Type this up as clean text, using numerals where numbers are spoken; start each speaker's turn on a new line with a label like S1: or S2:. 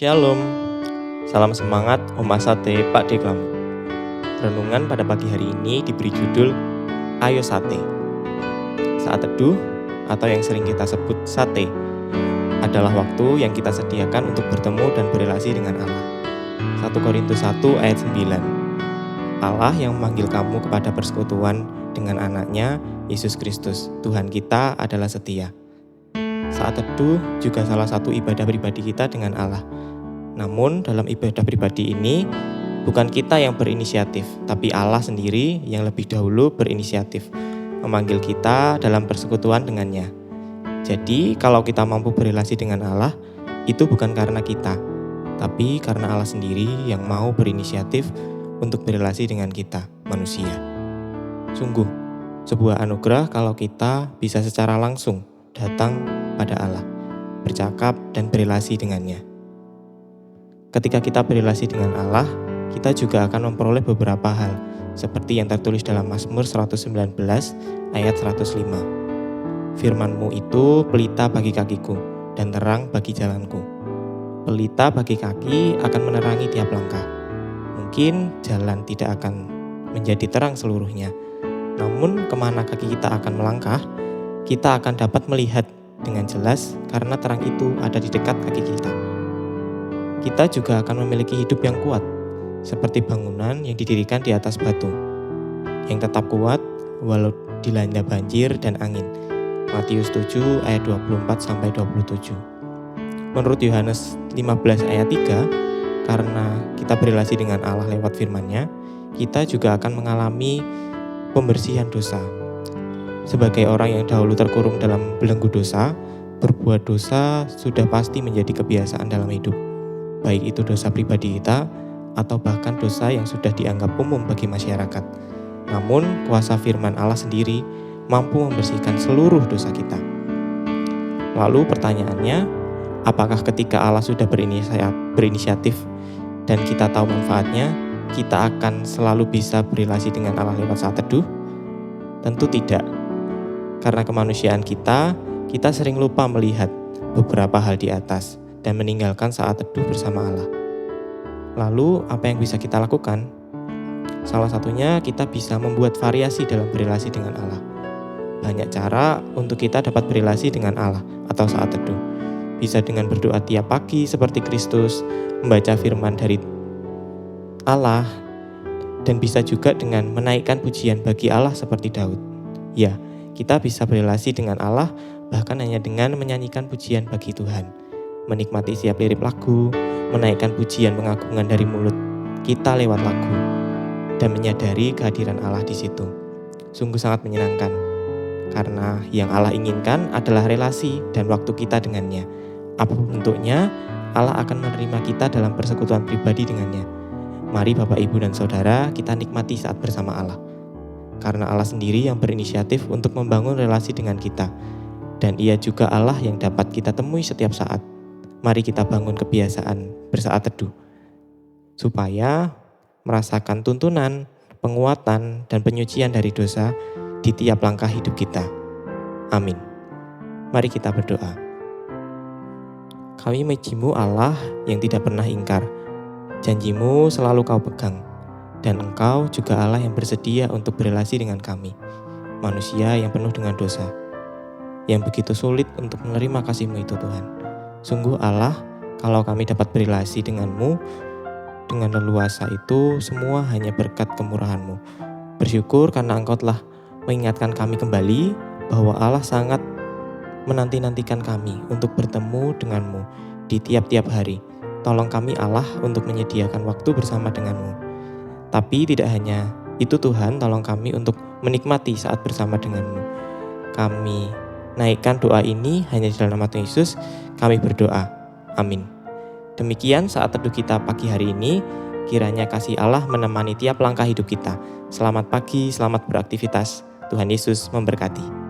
S1: Shalom, salam semangat Oma Sate Pak Deklam. Renungan pada pagi hari ini diberi judul Ayo Sate. Saat teduh atau yang sering kita sebut sate adalah waktu yang kita sediakan untuk bertemu dan berrelasi dengan Allah. 1 Korintus 1 ayat 9. Allah yang memanggil kamu kepada persekutuan dengan anaknya, Yesus Kristus, Tuhan kita adalah setia. Saat teduh juga salah satu ibadah pribadi kita dengan Allah. Namun dalam ibadah pribadi ini bukan kita yang berinisiatif, tapi Allah sendiri yang lebih dahulu berinisiatif memanggil kita dalam persekutuan dengannya. Jadi kalau kita mampu berrelasi dengan Allah, itu bukan karena kita, tapi karena Allah sendiri yang mau berinisiatif untuk berrelasi dengan kita, manusia. Sungguh, sebuah anugerah kalau kita bisa secara langsung datang pada Allah, bercakap dan berrelasi dengannya. Ketika kita berrelasi dengan Allah, kita juga akan memperoleh beberapa hal, seperti yang tertulis dalam Mazmur 119 ayat 105. Firman-Mu itu pelita bagi kakiku dan terang bagi jalanku. Pelita bagi kaki akan menerangi tiap langkah. Mungkin jalan tidak akan menjadi terang seluruhnya, namun kemana kaki kita akan melangkah, kita akan dapat melihat dengan jelas karena terang itu ada di dekat kaki kita. Kita juga akan memiliki hidup yang kuat, seperti bangunan yang didirikan di atas batu, yang tetap kuat walau dilanda banjir dan angin. Matius 7 ayat 24-27. Menurut Yohanes 15 ayat 3, karena kita berrelasi dengan Allah lewat firman-Nya, kita juga akan mengalami pembersihan dosa. Sebagai orang yang dahulu terkurung dalam belenggu dosa, berbuat dosa sudah pasti menjadi kebiasaan dalam hidup. Baik itu dosa pribadi kita, atau bahkan dosa yang sudah dianggap umum bagi masyarakat. Namun, kuasa firman Allah sendiri mampu membersihkan seluruh dosa kita. Lalu pertanyaannya, apakah ketika Allah sudah berinisiatif dan kita tahu manfaatnya, kita akan selalu bisa berrelasi dengan Allah lewat saat teduh? Tentu tidak. Karena kemanusiaan kita sering lupa melihat beberapa hal di atas dan meninggalkan saat teduh bersama Allah. Lalu, apa yang bisa kita lakukan? Salah satunya kita bisa membuat variasi dalam berrelasi dengan Allah. Banyak cara untuk kita dapat berrelasi dengan Allah atau saat teduh. Bisa dengan berdoa tiap pagi seperti Kristus, membaca firman dari Allah, dan bisa juga dengan menaikkan pujian bagi Allah seperti Daud. Ya, kita bisa berrelasi dengan Allah bahkan hanya dengan menyanyikan pujian bagi Tuhan, menikmati setiap lirik lagu, menaikkan pujian pengagungan dari mulut kita lewat lagu, dan menyadari kehadiran Allah di situ. Sungguh sangat menyenangkan, karena yang Allah inginkan adalah relasi dan waktu kita dengannya. Apapun bentuknya, Allah akan menerima kita dalam persekutuan pribadi dengannya. Mari Bapak, Ibu, dan Saudara, kita nikmati saat bersama Allah. Karena Allah sendiri yang berinisiatif untuk membangun relasi dengan kita. Dan Ia juga Allah yang dapat kita temui setiap saat. Mari kita bangun kebiasaan bersaat teduh, supaya merasakan tuntunan, penguatan, dan penyucian dari dosa di tiap langkah hidup kita. Amin. Mari kita berdoa. Kami memuji-Mu Allah yang tidak pernah ingkar. Janji-Mu selalu Kau pegang. Dan Engkau juga Allah yang bersedia untuk berrelasi dengan kami, manusia yang penuh dengan dosa, yang begitu sulit untuk menerima kasih-Mu itu Tuhan. Sungguh Allah, kalau kami dapat berrelasi dengan-Mu dengan leluasa itu semua hanya berkat kemurahan-Mu. Bersyukur karena Engkau telah mengingatkan kami kembali bahwa Allah sangat menanti-nantikan kami untuk bertemu dengan-Mu di tiap-tiap hari. Tolong kami Allah untuk menyediakan waktu bersama dengan-Mu. Tapi tidak hanya itu Tuhan, tolong kami untuk menikmati saat bersama dengan-Mu. Kami naikkan doa ini hanya di dalam nama Tuhan Yesus, kami berdoa. Amin. Demikian saat teduh kita pagi hari ini, kiranya kasih Allah menemani tiap langkah hidup kita. Selamat pagi, selamat beraktivitas. Tuhan Yesus memberkati.